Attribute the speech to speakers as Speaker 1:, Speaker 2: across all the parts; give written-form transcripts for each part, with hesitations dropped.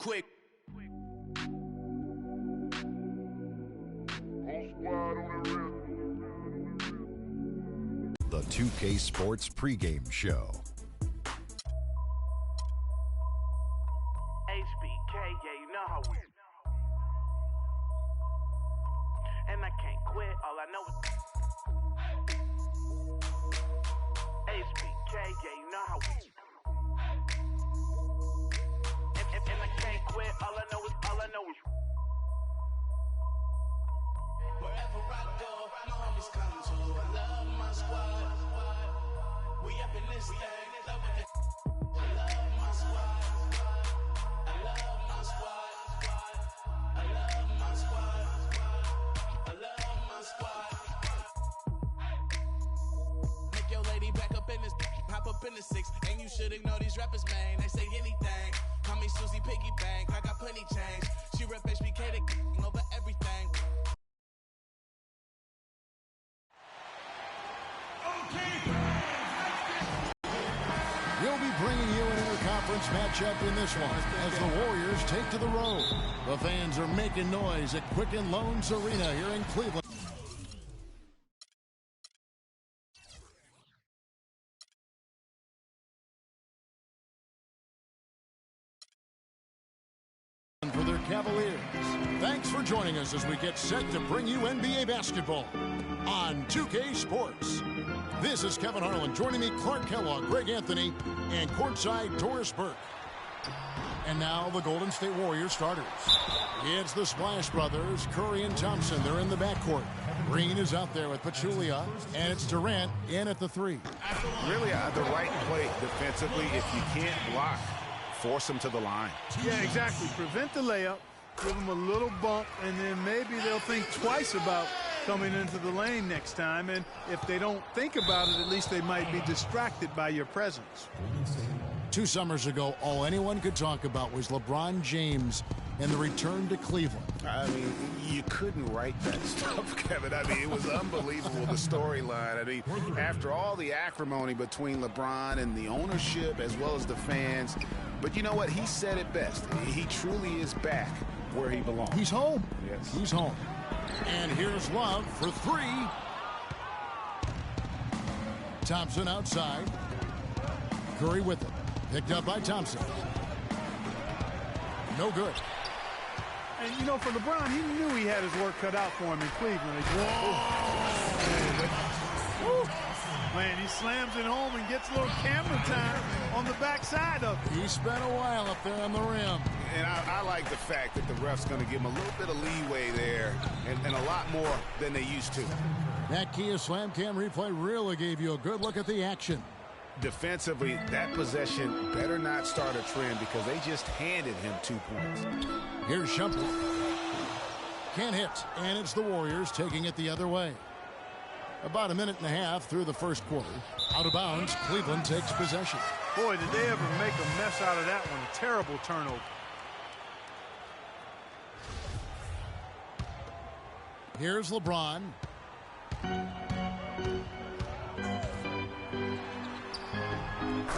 Speaker 1: quick.
Speaker 2: The 2K Sports pregame show.
Speaker 3: HBK, yeah, you know how we. And I can't quit, all I know is HBK, yeah, you know how we. And I can't quit, all I know is.
Speaker 4: Wherever I go, my homies come to. I love my squad. We up in this thing, love it. I love my squad. I love my squad. I love my squad. I love my squad. Make your lady back up in this, hop up in the 6, and you should ignore these rappers, man. They say anything. Call me Susie Piggy Bank, I got plenty change. She rep HBK to over everything.
Speaker 2: We'll be bringing you an interconference matchup in this one as the Warriors take to the road. The fans are making noise at Quicken Loans Arena here in Cleveland. For their Cavaliers. Thanks for joining us as we get set to bring you NBA basketball on 2K Sports. This is Kevin Harlan. Joining me, Clark Kellogg, Greg Anthony, and courtside Doris Burke. And now the Golden State Warriors starters. It's the Splash Brothers, Curry and Thompson. They're in the backcourt. Green is out there with Pachulia, and it's Durant in at the 3.
Speaker 5: Really the right play defensively. If you can't block, force them to the line.
Speaker 6: Yeah, exactly. Prevent the layup, give them a little bump, and then maybe they'll think twice about coming into the lane next time. And if they don't think about it, at least they might be distracted by your presence.
Speaker 2: 2 summers ago, all anyone could talk about was LeBron James and the return to Cleveland.
Speaker 5: I mean, you couldn't write that stuff, Kevin. I mean, it was unbelievable, the storyline. I mean, after all the acrimony between LeBron and the ownership as well as the fans, but you know what? He said it best. He truly is back where he belongs.
Speaker 2: He's home.
Speaker 5: Yes.
Speaker 2: He's home. And here's Love for 3. Thompson outside. Curry with it. Picked up by Thompson. No good.
Speaker 6: And, you know, for LeBron, he knew he had his work cut out for him in Cleveland. Man, he slams it home and gets a little camera time on the backside of it.
Speaker 2: He spent a while up there on the rim.
Speaker 5: And I like the fact that the ref's going to give him a little bit of leeway there and a lot more than they used to.
Speaker 2: That Kia Slam Cam replay really gave you a good look at the action.
Speaker 5: Defensively, that possession better not start a trend because they just handed him 2 points.
Speaker 2: Here's Shumpert. Can't hit, and it's the Warriors taking it the other way. About a minute and a half through the first quarter. Out of bounds, Cleveland takes possession.
Speaker 6: Boy, did they ever make a mess out of that one. Terrible turnover.
Speaker 2: Here's LeBron.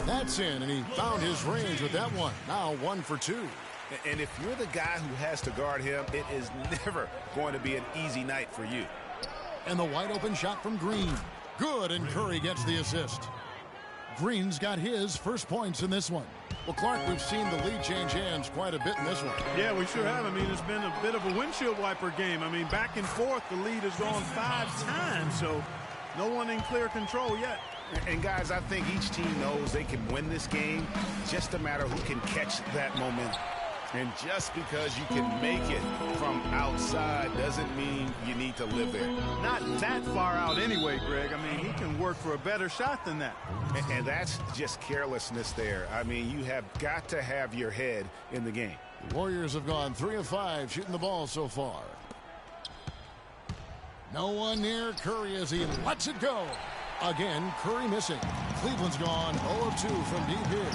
Speaker 2: That's in, and he found his range with that one. Now 1 for 2.
Speaker 5: And if you're the guy who has to guard him, it is never going to be an easy night for you.
Speaker 2: And the wide open shot from Green. Good, and Curry gets the assist. Green's got his first points in this one. Well, Clark, we've seen the lead change hands quite a bit in this one.
Speaker 6: Yeah, we sure have. I mean, it's been a bit of a windshield wiper game. I mean, back and forth, the lead has gone 5 times, so no one in clear control yet.
Speaker 5: And, guys, I think each team knows they can win this game. Just a matter who can catch that momentum. And just because you can make it from outside doesn't mean you need to live there.
Speaker 6: Not that far out anyway, Greg. I mean, he can work for a better shot than that.
Speaker 5: And that's just carelessness there. I mean, you have got to have your head in the game.
Speaker 2: The Warriors have gone 3 of 5 shooting the ball so far. No one near Curry as he lets it go. Again, Curry missing. Cleveland's gone 0 of 2 from deep here.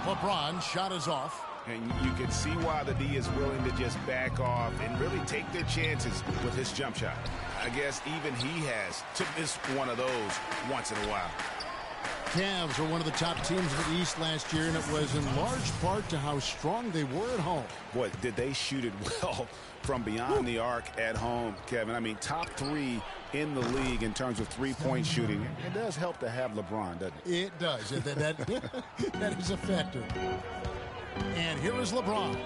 Speaker 2: LeBron shot is off.
Speaker 5: And you can see why the D is willing to just back off and really take their chances with his jump shot. I guess even he has to miss one of those once in a while.
Speaker 2: Cavs were one of the top teams of the East last year, and it was in large part to how strong they were at home.
Speaker 5: Boy, did they shoot it well from beyond the arc at home, Kevin. I mean, top 3 in the league in terms of three-point shooting. It does help to have LeBron, doesn't it?
Speaker 2: It does. That is a factor. And here is LeBron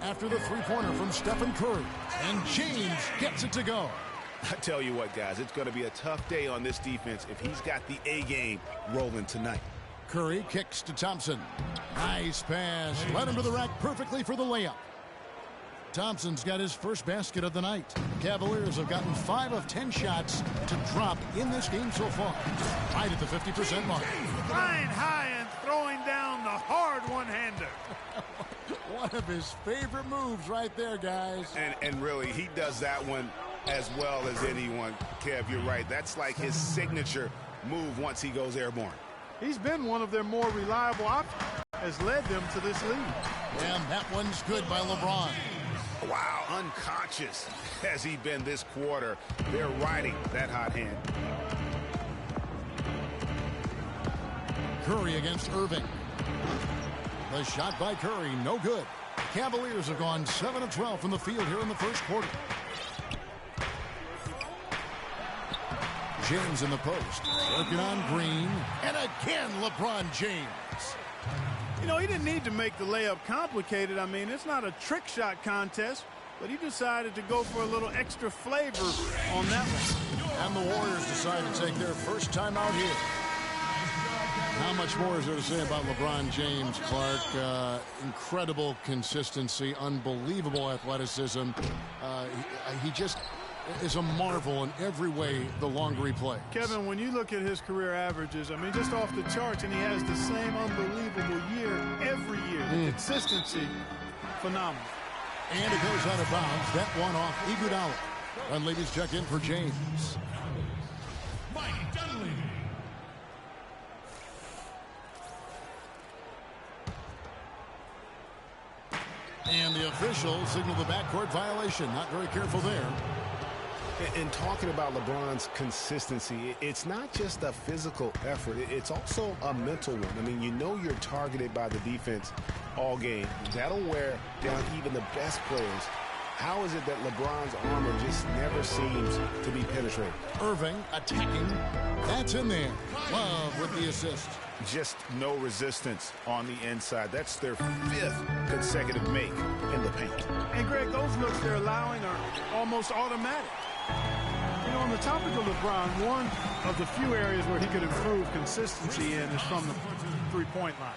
Speaker 2: after the three-pointer from Stephen Curry. And James gets it to go.
Speaker 5: I tell you what, guys, it's going to be a tough day on this defense if he's got the A game rolling tonight.
Speaker 2: Curry kicks to Thompson. Nice pass. Led him to the rack perfectly for the layup. Thompson's got his first basket of the night. Cavaliers have gotten 5 of 10 shots to drop in this game so far. Right at the 50% mark.
Speaker 6: Flying high and throwing down the hard one-hander.
Speaker 2: One of his favorite moves right there, guys.
Speaker 5: And really, he does that one as well as anyone. Kev, you're right. That's like his signature move once he goes airborne.
Speaker 6: He's been one of their more reliable options, has led them to this lead.
Speaker 2: And that one's good by LeBron.
Speaker 5: Wow, unconscious has he been this quarter. They're riding that hot hand.
Speaker 2: Curry against Irving. The shot by Curry, no good. Cavaliers have gone 7 of 12 from the field here in the first quarter. James in the post, working on Green, and again LeBron James.
Speaker 6: You know, he didn't need to make the layup complicated. I mean, it's not a trick shot contest, but he decided to go for a little extra flavor on that one.
Speaker 2: And the Warriors decide to take their first time out here. How much more is there to say about LeBron James, Clark? Incredible consistency, unbelievable athleticism. He just is a marvel in every way the longer he plays.
Speaker 6: Kevin, when you look at his career averages, I mean, just off the charts, and he has the same unbelievable year every year. The consistency, phenomenal.
Speaker 2: And it goes out of bounds. That one off Iguodala. And ladies, check in for James.
Speaker 1: Mike Dunleavy.
Speaker 2: And the officials signal the backcourt violation. Not very careful there.
Speaker 5: And talking about LeBron's consistency, it's not just a physical effort. It's also a mental one. I mean, you know you're targeted by the defense all game. That'll wear down even the best players. How is it that LeBron's armor just never seems to be penetrated?
Speaker 2: Irving attacking. That's in there. Love with the assist.
Speaker 5: Just no resistance on the inside. That's their 5th consecutive make in the paint.
Speaker 6: And, Greg, those looks they're allowing are almost automatic. You know, on the topic of LeBron, one of the few areas where he could improve consistency in is from the three-point line.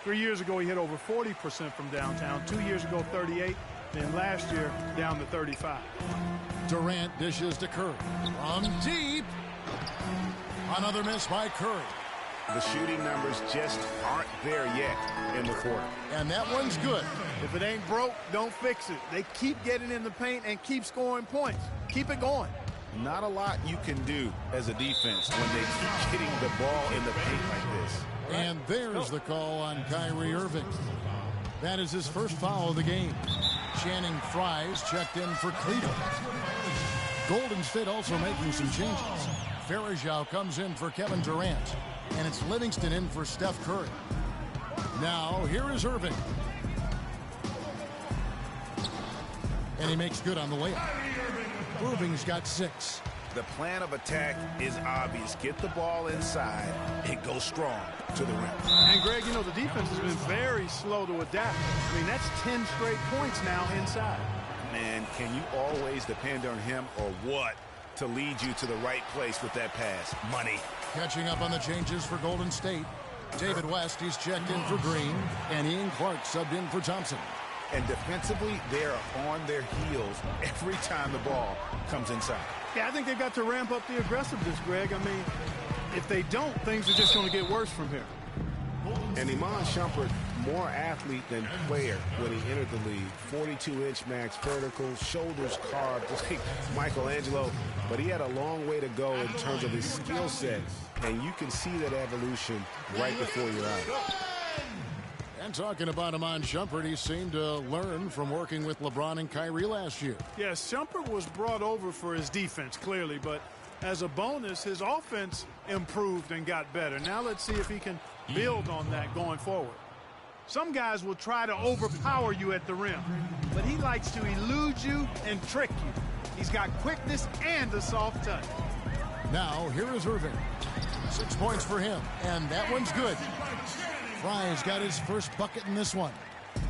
Speaker 6: 3 years ago, he hit over 40% from downtown. 2 years ago, 38. Then last year, down to 35.
Speaker 2: Durant dishes to Curry. From deep. Another miss by Curry.
Speaker 5: The shooting numbers just aren't there yet in the quarter.
Speaker 2: And that one's good.
Speaker 6: If it ain't broke, don't fix it. They keep getting in the paint and keep scoring points. Keep it going.
Speaker 5: Not a lot you can do as a defense when they keep getting the ball in the paint like this.
Speaker 2: And there's the call on Kyrie Irving. That is his first foul of the game. Channing Frye's checked in for Cleveland. Golden State also making some changes. Farajao comes in for Kevin Durant. And it's Livingston in for Steph Curry. Now, here is Irving. And he makes good on the layup. Irving's got 6.
Speaker 5: The plan of attack is obvious. Get the ball inside and go strong to the rim.
Speaker 6: And, Greg, you know, the defense has been very slow to adapt. I mean, that's 10 straight points now inside.
Speaker 5: Man, can you always depend on him or what to lead you to the right place with that pass? Money.
Speaker 2: Catching up on the changes for Golden State. David West, he's checked in for Green. And Ian Clark subbed in for Thompson.
Speaker 5: And defensively, they're on their heels every time the ball comes inside.
Speaker 6: Yeah, I think they've got to ramp up the aggressiveness, Greg. I mean, if they don't, things are just going to get worse from here.
Speaker 5: And Iman Shumpert, more athlete than player when he entered the league. 42-inch max vertical, shoulders carved like Michelangelo. But he had a long way to go in terms of his skill set. And you can see that evolution right before your eyes.
Speaker 2: And talking about Iman Shumpert, he seemed to learn from working with LeBron and Kyrie last year.
Speaker 6: Yes, Shumpert was brought over for his defense, clearly, but As a bonus, his offense improved and got better. Now let's see if he can build on that going forward. Some guys will try to overpower you at the rim, but he likes to elude you and trick you. He's got quickness and a soft touch.
Speaker 2: Now, here is Irving. 6 points for him, and that one's good. Fry's got his first bucket in this one.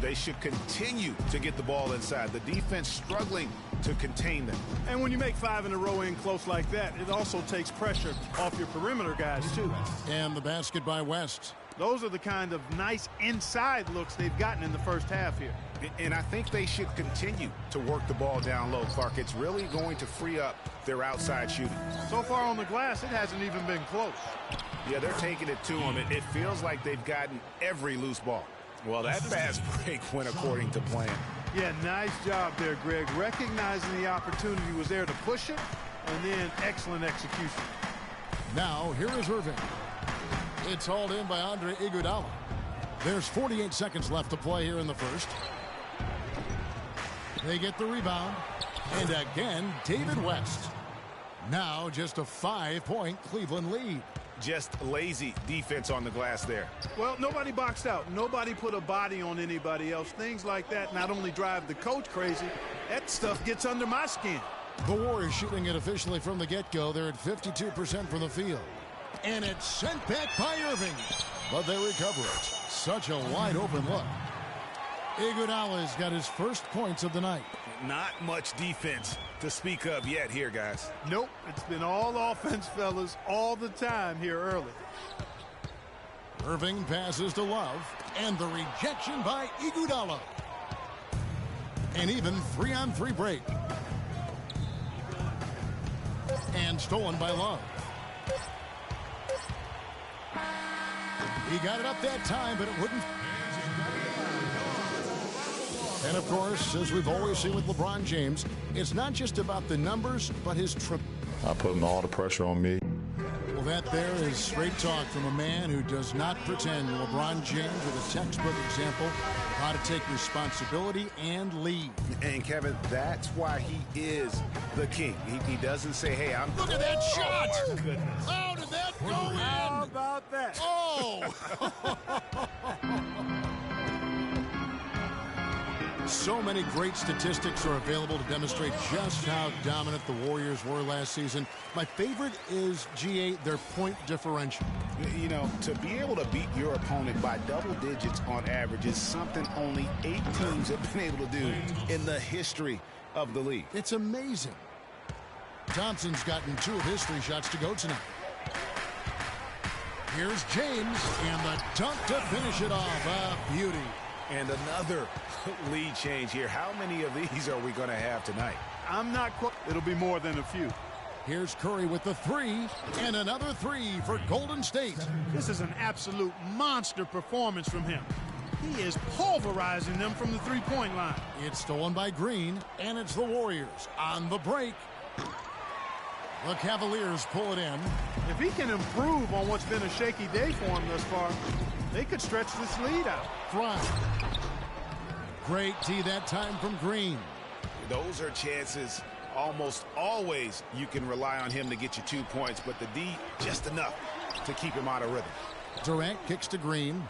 Speaker 5: They should continue to get the ball inside. The defense struggling to contain them.
Speaker 6: And when you make 5 in a row in close like that, it also takes pressure off your perimeter guys, too.
Speaker 2: And the basket by West.
Speaker 6: Those are the kind of nice inside looks they've gotten in the first half here.
Speaker 5: And I think they should continue to work the ball down low, Clark. It's really going to free up their outside shooting.
Speaker 6: So far on the glass, it hasn't even been close.
Speaker 5: Yeah, they're taking it to them. It feels like they've gotten every loose ball. Well, that fast break went according to plan.
Speaker 6: Yeah, nice job there, Greg. Recognizing the opportunity was there to push it, and then excellent execution.
Speaker 2: Now, here is Irving. It's hauled in by Andre Iguodala. There's 48 seconds left to play here in the first. They get the rebound. And again, David West. Now just a 5-point Cleveland lead.
Speaker 5: Just lazy defense on the glass there.
Speaker 6: Well, nobody boxed out. Nobody put a body on anybody else. Things like that not only drive the coach crazy, that stuff gets under my skin.
Speaker 2: The Warriors shooting it officially from the get-go. They're at 52% from the field. And it's sent back by Irving. But they recover it. Such a wide-open look. Iguodala's got his first points of the night.
Speaker 5: Not much defense to speak of yet here, guys.
Speaker 6: Nope, it's been all offense, fellas, all the time here early.
Speaker 2: Irving passes to Love, and the rejection by Iguodala. An even 3-on-3 break. And stolen by Love. He got it up that time, but it wouldn't. And, of course, as we've always seen with LeBron James, it's not just about the numbers, but his trip.
Speaker 7: I put all the pressure on me.
Speaker 2: Well, that there is straight talk from a man who does not pretend. LeBron James with a textbook example of how to take responsibility and lead.
Speaker 5: And, Kevin, that's why he is the king. He doesn't say, hey, I'm...
Speaker 2: Look at that shot!
Speaker 5: Oh, my goodness.
Speaker 2: How did that go in?
Speaker 6: How about that?
Speaker 2: Oh! So many great statistics are available to demonstrate just how dominant the Warriors were last season. My favorite is, GA, their point differential.
Speaker 5: You know, to be able to beat your opponent by double digits on average is something only 8 teams have been able to do in the history of the league.
Speaker 2: It's amazing. Thompson's gotten 2 of his 3 shots to go tonight. Here's James, and the dunk to finish it off. A beauty.
Speaker 5: And another lead change here. How many of these are we going to have tonight?
Speaker 6: I'm not quite. It'll be more than a few.
Speaker 2: Here's Curry with the 3, and another 3 for Golden State.
Speaker 6: This is an absolute monster performance from him. He is pulverizing them from the three-point line.
Speaker 2: It's stolen by Green, and it's the Warriors on the break. The Cavaliers pull it in.
Speaker 6: If he can improve on what's been a shaky day for him thus far, they could stretch this lead out.
Speaker 2: Fry. Great D that time from Green.
Speaker 5: Those are chances almost always you can rely on him to get you 2 points, but the D just enough to keep him out of rhythm.
Speaker 2: Durant kicks to Green.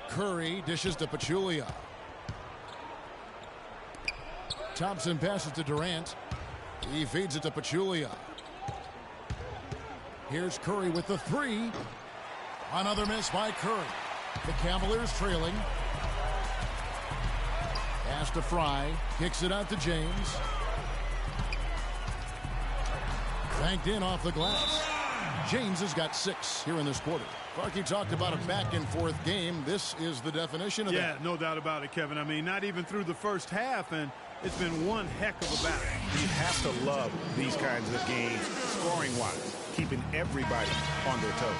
Speaker 2: Curry dishes to Pachulia. Thompson passes to Durant. He feeds it to Pachulia. Here's Curry with the 3. Another miss by Curry. The Cavaliers trailing. Pass to Fry. Kicks it out to James. Banked in off the glass. James has got 6 here in this quarter. Clarky talked about a back-and-forth game. This is the definition of that.
Speaker 6: Yeah, no doubt about it, Kevin. I mean, not even through the first half, and it's been one heck of a battle.
Speaker 5: You have to love these kinds of games, scoring-wise, keeping everybody on their toes.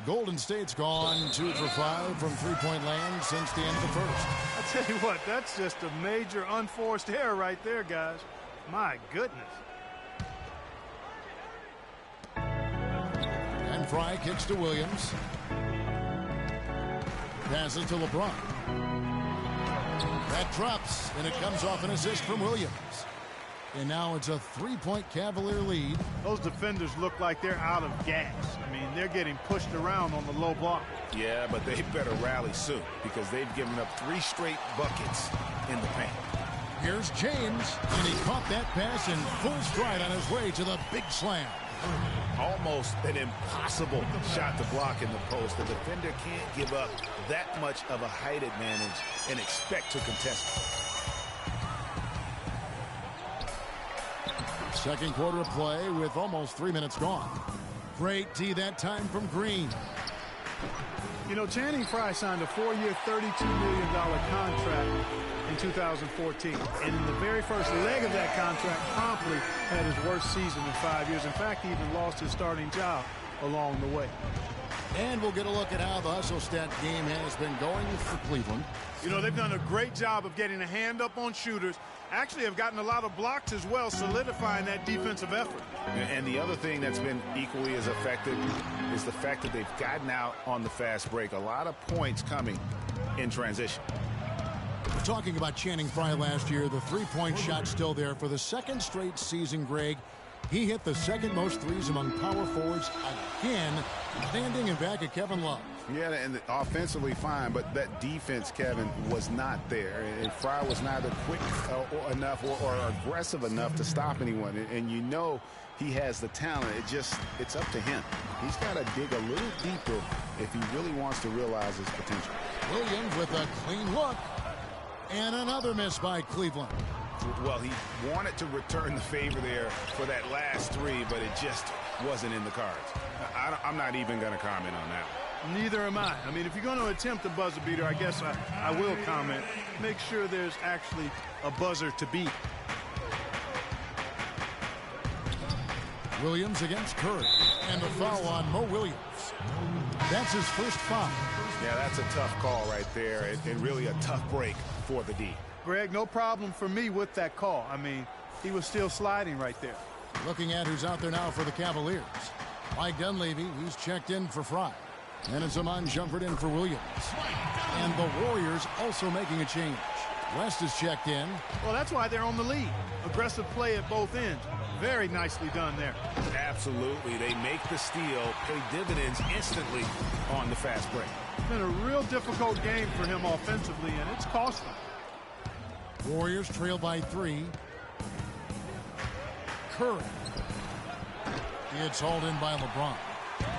Speaker 2: Golden State's gone 2 for 5 from three-point land since the end of the first.
Speaker 6: I tell you what, that's just a major unforced error right there, guys. My goodness.
Speaker 2: And Fry kicks to Williams. Passes to LeBron. That drops, and it comes off an assist from Williams. And now it's a 3-point Cavalier lead.
Speaker 6: Those defenders look like they're out of gas. I mean, they're getting pushed around on the low block.
Speaker 5: Yeah, but they better rally soon because they've given up 3 straight buckets in the paint.
Speaker 2: Here's James, and he caught that pass in full stride on his way to the big slam.
Speaker 5: Almost an impossible shot to block in the post. The defender can't give up that much of a height advantage and expect to contest it.
Speaker 2: Second quarter of play with almost 3 minutes gone. Great D that time from Green.
Speaker 6: You know, Channing Frye signed a 4-year, $32 million contract in 2014. And in the very first leg of that contract, promptly had his worst season in 5 years. In fact, he even lost his starting job along the way.
Speaker 2: And we'll get a look at how the hustle stat game has been going for Cleveland.
Speaker 6: You know, they've done a great job of getting a hand up on shooters. Actually have gotten a lot of blocks as well, solidifying that defensive effort.
Speaker 5: And the other thing that's been equally as effective is the fact that they've gotten out on the fast break. A lot of points coming in transition.
Speaker 2: We're talking about Channing Frye last year. The three-point shot still there for the second straight season, Greg. He hit the second most threes among power forwards again, standing in back of Kevin Love.
Speaker 5: Yeah, and offensively fine, but that defense, Kevin, was not there. And Frye was neither quick enough or aggressive enough to stop anyone. And you know he has the talent. It's up to him. He's got to dig a little deeper if he really wants to realize his potential.
Speaker 2: Williams with a clean look. And another miss by Cleveland.
Speaker 5: Well, he wanted to return the favor there for that last 3, but it just wasn't in the cards. I'm not even going to comment on that.
Speaker 6: Neither am I. I mean, if you're going to attempt a buzzer beater, I guess I will comment. Make sure there's actually a buzzer to beat.
Speaker 2: Williams against Curry. And the foul on Mo Williams. That's his first foul.
Speaker 5: Yeah, that's a tough call right there, and really a tough break for the D.
Speaker 6: Greg, no problem for me with that call. I mean, he was still sliding right there.
Speaker 2: Looking at who's out there now for the Cavaliers. Mike Dunleavy, he's checked in for Frye. And it's Iman Shumpert in for Williams. And the Warriors also making a change. West is checked in.
Speaker 6: Well, that's why they're on the lead. Aggressive play at both ends. Very nicely done there.
Speaker 5: Absolutely. They make the steal, pay dividends instantly on the fast break.
Speaker 6: It's been a real difficult game for him offensively, and it's costly.
Speaker 2: Warriors trail by 3. Curry. It's hauled in by LeBron.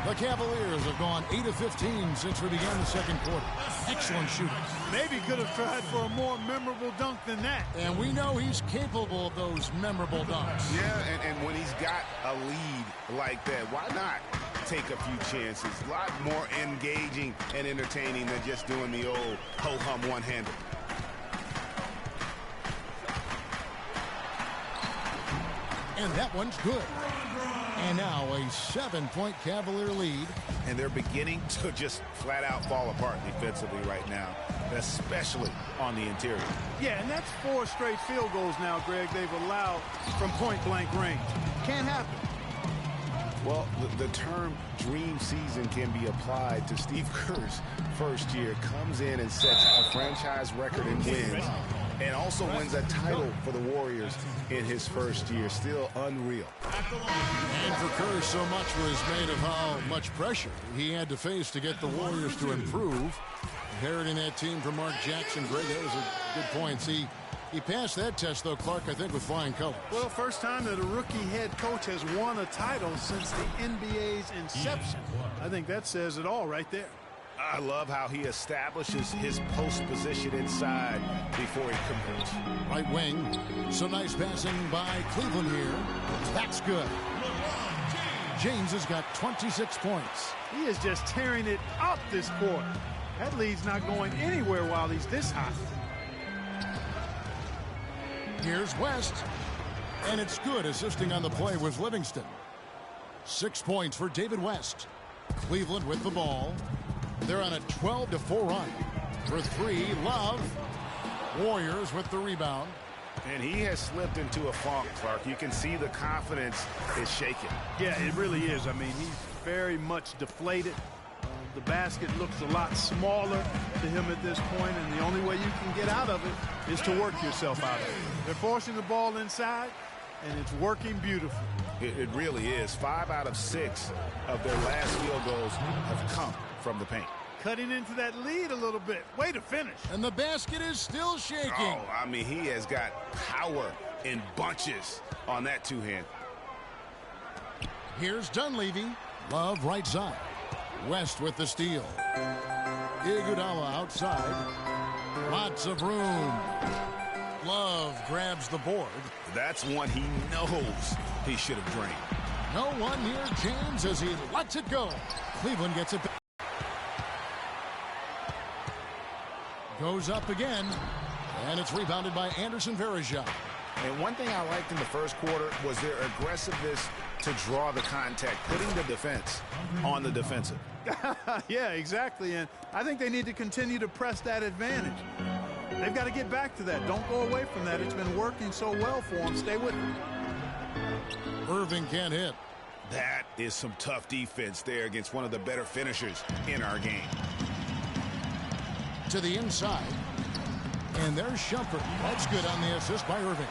Speaker 2: The Cavaliers have gone 8 of 15 since we began the second quarter. Excellent shooting.
Speaker 6: Maybe could have tried for a more memorable dunk than that.
Speaker 2: And we know he's capable of those memorable dunks.
Speaker 5: Yeah, and when he's got a lead like that, why not take a few chances? A lot more engaging and entertaining than just doing the old ho-hum one-hander.
Speaker 2: And that one's good. And now a 7-point Cavalier lead.
Speaker 5: And they're beginning to just flat out fall apart defensively right now, especially on the interior.
Speaker 6: Yeah, and that's 4 straight field goals now, Greg, they've allowed from point-blank range. Can't happen.
Speaker 5: Well, the term dream season can be applied to Steve Kerr's first year. Comes in and sets a franchise record in wins, and also wins a title for the Warriors in his first year. Still unreal.
Speaker 2: And for Kerr, so much was made of how much pressure he had to face to get the Warriors to improve. Inheriting that team from Mark Jackson. Greg, that was a good point. He passed that test, though, Clark, I think, with flying colors.
Speaker 6: Well, first time that a rookie head coach has won a title since the NBA's inception. I think that says it all right there.
Speaker 5: I love how he establishes his post position inside before he converts.
Speaker 2: Right wing. So nice passing by Cleveland here. That's good. James has got 26 points.
Speaker 6: He is just tearing it up this quarter. That lead's not going anywhere while he's this hot.
Speaker 2: Here's West. And it's good. Assisting on the play was Livingston. 6 points for David West. Cleveland with the ball. They're on a 12-4 run. For 3, Love. Warriors with the rebound.
Speaker 5: And he has slipped into a funk, Clark. You can see the confidence is shaking.
Speaker 6: Yeah, it really is. I mean, he's very much deflated. The basket looks a lot smaller to him at this point, and the only way you can get out of it is to work yourself out of it. They're forcing the ball inside, and it's working beautifully.
Speaker 5: It really is. 5 out of 6 of their last field goals have come from the paint.
Speaker 6: Cutting into that lead a little bit. Way to finish.
Speaker 2: And the basket is still shaking.
Speaker 5: Oh, I mean, he has got power in bunches on that two-hand.
Speaker 2: Here's Dunleavy. Love right side. West with the steal. Iguodala outside. Lots of room. Love grabs the board.
Speaker 5: That's one he knows he should have drained.
Speaker 2: No one near James as he lets it go. Cleveland gets it back. Goes up again. And it's rebounded by Anderson Varejao.
Speaker 5: And one thing I liked in the first quarter was their aggressiveness to draw the contact, putting the defense on the defensive.
Speaker 6: Yeah, exactly. And I think they need to continue to press that advantage. They've got to get back to that. Don't go away from that. It's been working so well for them. Stay with it.
Speaker 2: Irving can't hit.
Speaker 5: That is some tough defense there against one of the better finishers in our game.
Speaker 2: To the inside. And there's Shumpert. That's good on the assist by Irving.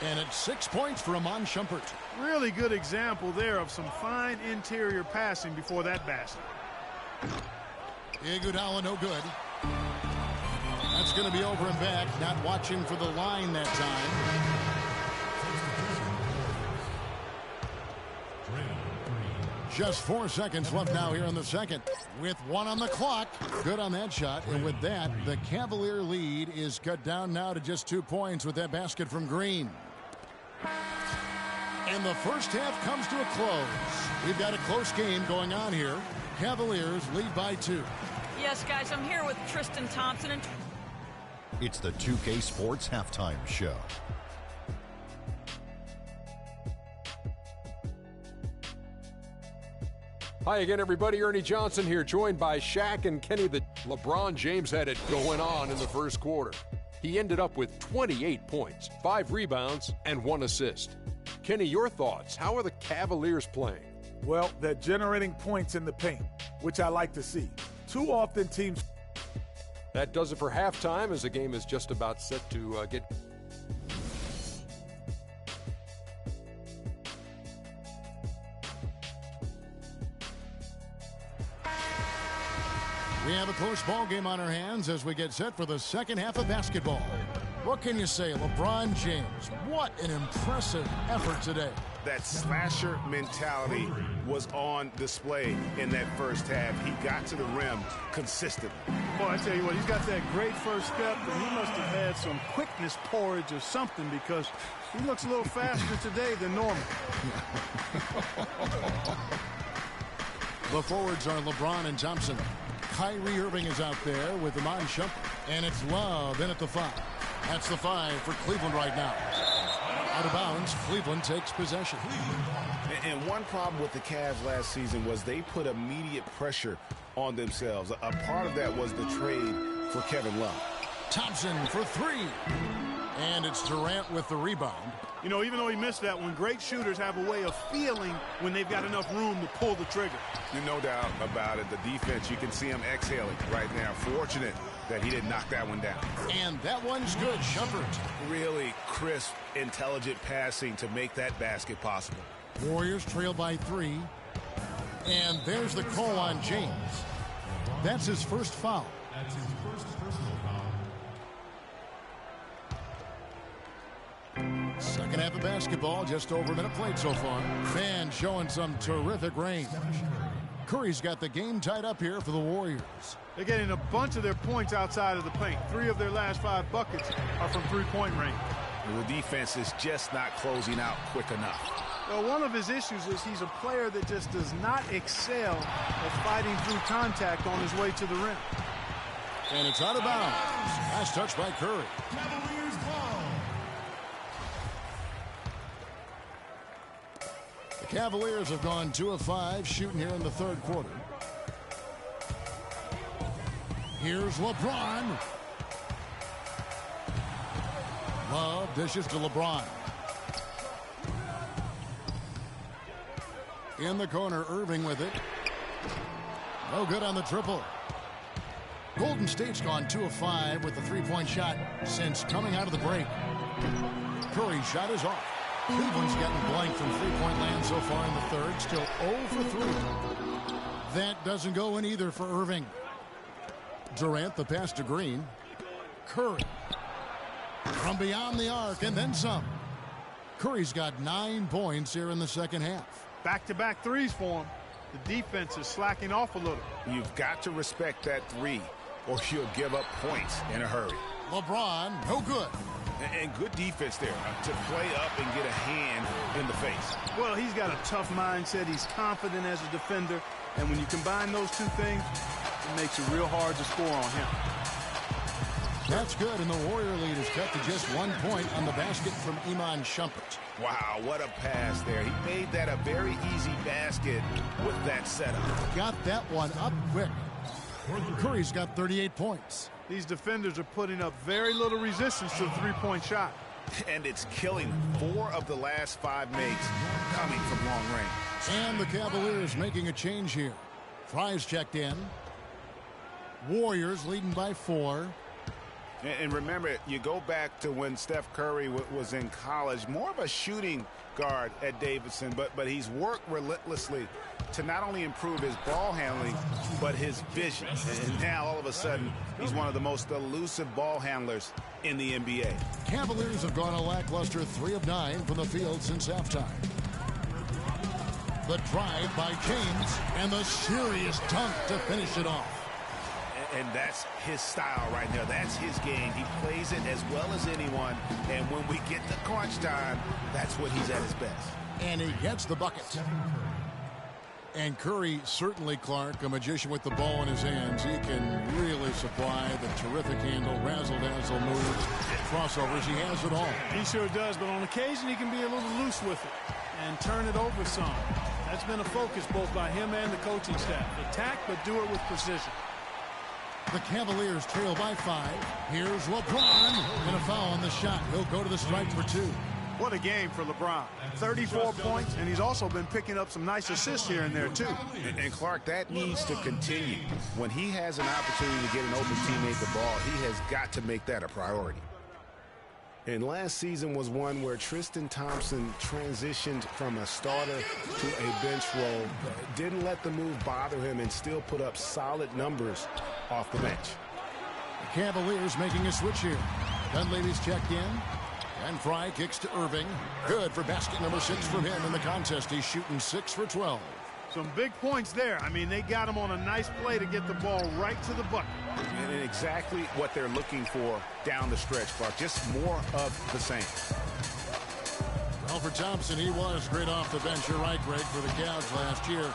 Speaker 2: And it's 6 points for Iman Shumpert.
Speaker 6: Really good example there of some fine interior passing before that basket.
Speaker 2: Iguodala no good. That's going to be over and back. Not watching for the line that time. Just 4 seconds left now here in the second. With 1 on the clock. Good on that shot. And with that, the Cavalier lead is cut down now to just 2 points with that basket from Green. And the first half comes to a close. We've got a close game going on here. Cavaliers lead by 2.
Speaker 8: Yes, guys, I'm here with Tristan Thompson. And
Speaker 9: it's the 2K Sports Halftime Show.
Speaker 10: Hi again, everybody. Ernie Johnson here, joined by Shaq and Kenny. The LeBron James had it going on in the first quarter. He ended up with 28 points, 5 rebounds, and 1 assist. Kenny, your thoughts? How are the Cavaliers playing?
Speaker 11: Well, they're generating points in the paint, which I like to see. Too often teams...
Speaker 10: That does it for halftime as the game is just about set to get...
Speaker 2: We have a close ball game on our hands as we get set for the second half of basketball. What can you say, LeBron James? What an impressive effort today.
Speaker 5: That slasher mentality was on display in that first half. He got to the rim consistently.
Speaker 6: Boy, I tell you what, he's got that great first step, and he must have had some quickness porridge or something because he looks a little faster today than normal.
Speaker 2: The forwards are LeBron and Thompson. Kyrie Irving is out there with Iman Shumpert. And it's Love in at the 5. That's the 5 for Cleveland right now. Out of bounds, Cleveland takes possession.
Speaker 5: And one problem with the Cavs last season was they put immediate pressure on themselves. A part of that was the trade for Kevin Love.
Speaker 2: Thompson for 3. And it's Durant with the rebound.
Speaker 6: You know, even though he missed that one, great shooters have a way of feeling when they've got enough room to pull the trigger.
Speaker 5: No doubt about it. The defense, you can see him exhaling right now. Fortunate that he didn't knock that one down.
Speaker 2: And that one's good. Shumpert.
Speaker 5: Really crisp, intelligent passing to make that basket possible.
Speaker 2: Warriors trail by 3. And there's the call on James. That's his first foul.
Speaker 1: That's his first personal foul.
Speaker 2: Second half of basketball, just over a minute played so far. Fans showing some terrific range. Curry's got the game tied up here for the Warriors.
Speaker 6: They're getting a bunch of their points outside of the paint. 3 of their last 5 buckets are from three-point range.
Speaker 5: And the defense is just not closing out quick enough.
Speaker 6: Well, one of his issues is he's a player that just does not excel at fighting through contact on his way to the rim.
Speaker 2: And it's out of bounds. Last touch by Curry.
Speaker 1: Cavaliers ball.
Speaker 2: The Cavaliers have gone 2 of 5 shooting here in the third quarter. Here's LeBron. Love dishes to LeBron. In the corner, Irving with it. No good on the triple. Golden State's gone 2 of 5 with the three-point shot since coming out of the break. Curry's shot is off. Cleveland's gotten blank from three-point land so far in the third. Still 0 for 3. That doesn't go in either for Irving. Durant, the pass to Green. Curry. From beyond the arc and then some. Curry's got 9 points here in the second half.
Speaker 6: Back-to-back threes for him. The defense is slacking off a little.
Speaker 5: You've got to respect that three, or you'll give up points in a hurry.
Speaker 2: LeBron, no good.
Speaker 5: And good defense there to play up and get a hand in the face.
Speaker 6: Well, he's got a tough mindset. He's confident as a defender. And when you combine those two things, it makes it real hard to score on him.
Speaker 2: That's good, and the Warrior lead is cut to just 1 point on the basket from Iman Shumpert.
Speaker 5: Wow, what a pass there. He made that a very easy basket with that setup.
Speaker 2: Got that one up quick. Curry's got 38 points.
Speaker 6: These defenders are putting up very little resistance to the three-point shot.
Speaker 5: And it's killing them. 4 of the last 5 makes coming from long range.
Speaker 2: And the Cavaliers making a change here. Fry's checked in. Warriors leading by 4.
Speaker 5: And remember, you go back to when Steph Curry was in college, more of a shooting guard at Davidson, but he's worked relentlessly to not only improve his ball handling, but his vision. And now, all of a sudden, he's one of the most elusive ball handlers in the NBA.
Speaker 2: Cavaliers have gone a lackluster 3 of 9 from the field since halftime. The drive by James, and the serious dunk to finish it off.
Speaker 5: And that's his style right there. That's his game. He plays it as well as anyone. And when we get to crunch time, that's when he's at his best.
Speaker 2: And he gets the bucket. And Curry, certainly, Clark, a magician with the ball in his hands. He can really supply the terrific handle, razzle-dazzle moves, crossovers. He has it all.
Speaker 6: He sure does, but on occasion he can be a little loose with it and turn it over some. That's been a focus both by him and the coaching staff. Attack, but do it with precision.
Speaker 2: The Cavaliers trail by 5. Here's LeBron. And a foul on the shot. He'll go to the stripe for 2.
Speaker 6: What a game for LeBron. 34 points, and he's also been picking up some nice assists here and there, too.
Speaker 5: And Clark, that needs to continue. When he has an opportunity to get an open teammate the ball, he has got to make that a priority. And last season was one where Tristan Thompson transitioned from a starter to a bench role, didn't let the move bother him, and still put up solid numbers off the bench.
Speaker 2: The Cavaliers making a switch here. Dunleavy's checked in. And Fry kicks to Irving. Good for basket number 6 from him in the contest. He's shooting 6 for 12.
Speaker 6: Some big points there. I mean, they got him on a nice play to get the ball right to the bucket.
Speaker 5: And exactly what they're looking for down the stretch, Clark. Just more of the same.
Speaker 2: Well, for Thompson, he was great off the bench. You're right, Greg, for the Cavs last year.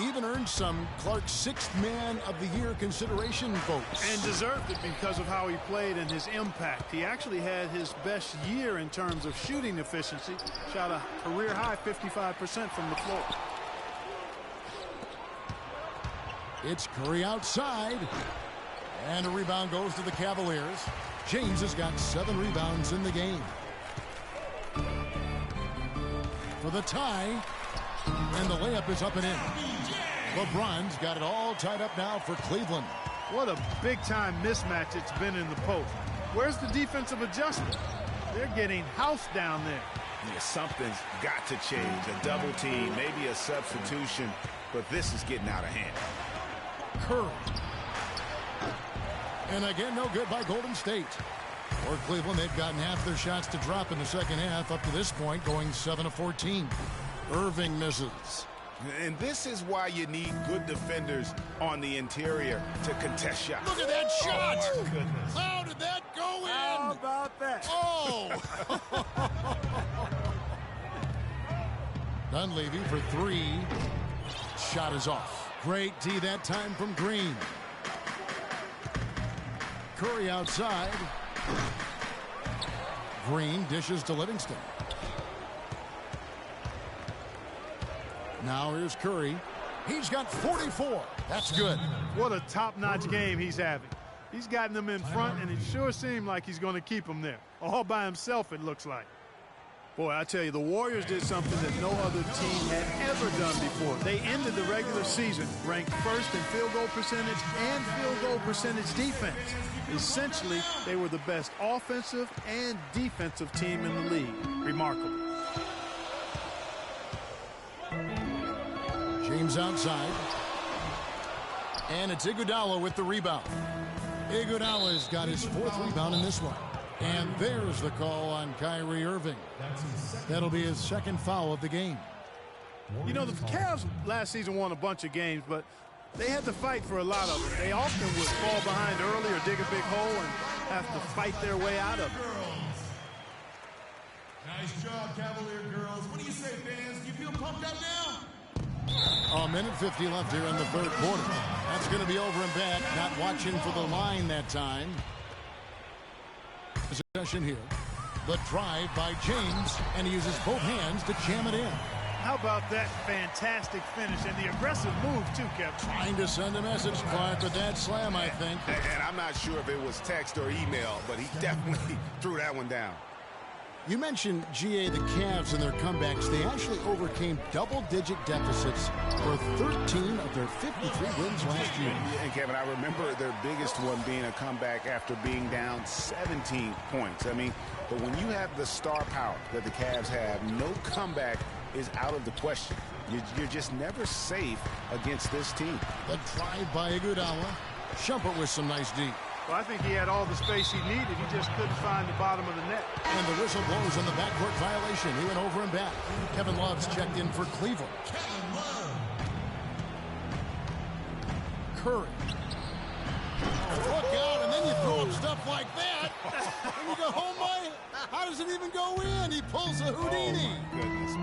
Speaker 2: Even earned some Clark's 6th man of the year consideration votes.
Speaker 6: And deserved it because of how he played and his impact. He actually had his best year in terms of shooting efficiency. Shot a career high 55% from the floor.
Speaker 2: It's Curry outside. And a rebound goes to the Cavaliers. James has got 7 rebounds in the game. For the tie. And the layup is up and in. LeBron's got it all tied up now for Cleveland.
Speaker 6: What a big-time mismatch it's been in the post. Where's the defensive adjustment? They're getting housed down there.
Speaker 5: Yeah, something's got to change. A double team, maybe a substitution, but this is getting out of hand.
Speaker 2: Curry. And again, no good by Golden State. For Cleveland, they've gotten half their shots to drop in the second half up to this point, going 7 of 14. Irving misses.
Speaker 5: And this is why you need good defenders on the interior to contest shots.
Speaker 2: Look at that shot!
Speaker 5: Oh, my goodness.
Speaker 2: How did that go in?
Speaker 6: How about that?
Speaker 2: Oh! Dunleavy for 3. Shot is off. Great D that time from Green. Curry outside. Green dishes to Livingston. Now here's Curry. He's got 44. That's good.
Speaker 6: What a top-notch game he's having. He's gotten them in front, and it sure seemed like he's going to keep them there. All by himself, it looks like. Boy, I tell you, the Warriors did something that no other team had ever done before. They ended the regular season ranked first in field goal percentage and field goal percentage defense. Essentially, they were the best offensive and defensive team in the league. Remarkable.
Speaker 2: James outside. And it's Iguodala with the rebound. Iguodala's got his 4th rebound in this one. And there's the call on Kyrie Irving. That'll be his 2nd foul of the game.
Speaker 6: You know, the Cavs last season won a bunch of games, but they had to fight for a lot of them. They often would fall behind early or dig a big hole and have to fight their way out of it.
Speaker 1: Nice job, Cavalier girls. What do you say, fans? Do you feel pumped right now?
Speaker 2: A minute 50 left here in the 3rd quarter. That's going to be over and back. Not watching for the line that time. Possession here. The drive by James, and he uses both hands to jam it in.
Speaker 6: How about that fantastic finish and the aggressive move, too, Kevin?
Speaker 2: Trying to send a message, Clark, but that slam, I think.
Speaker 5: And I'm not sure if it was text or email, but he definitely threw that one down.
Speaker 2: You mentioned, GA, the Cavs and their comebacks. They actually overcame double-digit deficits for 13 of their 53 wins last year.
Speaker 5: And, Kevin, I remember their biggest one being a comeback after being down 17 points. I mean, but when you have the star power that the Cavs have, no comeback is out of the question. You're just never safe against this team.
Speaker 2: The drive by Iguodala. Shumpert with some nice D.
Speaker 6: Well, I think he had all the space he needed. He just couldn't find the bottom of the net.
Speaker 2: And the whistle blows on the backcourt violation. He went over and back. Kevin Love's checked in for Cleveland. Curry. Look out, and then you throw up stuff like that. And you go, oh my, how does it even go in? He pulls a Houdini.
Speaker 5: Oh, goodness.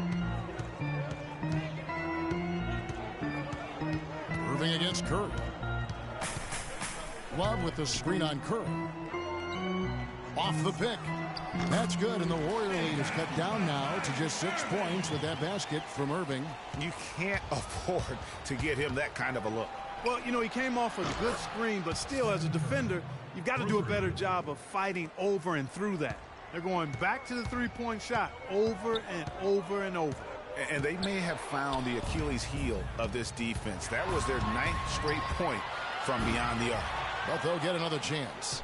Speaker 2: Irving against Curry. Love with the screen on Curry. Off the pick. That's good, and the Warrior lead is cut down now to just 6 points with that basket from Irving.
Speaker 5: You can't afford to get him that kind of a look.
Speaker 6: Well, you know, he came off a good screen, but still, as a defender, you've got to do a better job of fighting over and through that. They're going back to the three-point shot over and over and over.
Speaker 5: And they may have found the Achilles heel of this defense. That was their 9th straight point from beyond the arc.
Speaker 2: But they'll get another chance.